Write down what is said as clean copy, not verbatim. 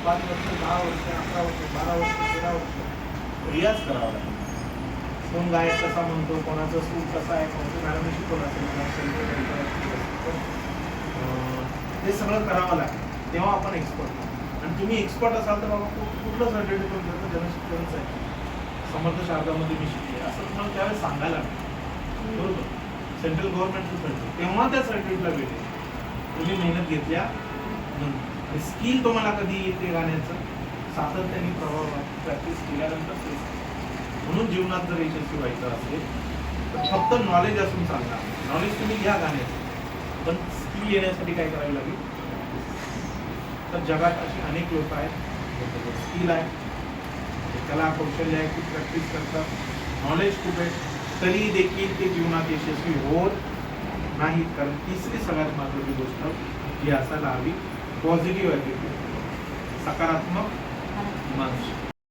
5 वर्ष, 10 वर्ष, 11 वर्ष, 12 वर्ष, 13 वर्ष रियाज करावा लागेल. कोण गायक कसा म्हणतो, कोणाचा सूर कसा आहे, कोणतं मॅडमने शिकवलं असेल, ते सगळं करावं लागेल. तेव्हा आपण एक्सपर्ट होतो. आणि तुम्ही एक्सपर्ट असाल तर बाबा कुठलं सर्टिफिकेट करून देतो, जनशिक्षणच आहे, समर्थ शारदामध्ये मी शिकले, असं तुम्हाला त्यावेळेस सांगायला लागेल. बरोबर, सेंट्रल गव्हर्नमेंटचं मिळतं तेव्हा त्या सर्टिफिकेटला भेटेल. तुम्ही मेहनत घेतल्या स्किल तुम्हाला कधी येते गाण्याचं, सातत्याने प्रॅक्टिस केल्यानंतर. म्हणून जीवनात जर यशस्वी व्हायचं असेल तर फक्त नॉलेज असून चालणार. नॉलेज तुम्ही घ्या गाण्याचं, पण स्किल येण्यासाठी काय करावी लागेल. तर जगात अशी अनेक लोक आहेत, स्किल आहे, कला कौशल्य आहे, खूप प्रॅक्टिस करतात, नॉलेज खूप आहे, तरी देखील ते जीवनात यशस्वी होत नाहीत. कारण तिसरी सगळ्यात महत्त्वाची गोष्ट ही असायला हवी, पॉझिटिव्ह ॲटिट्यूड, सकारात्मक मानसिकता.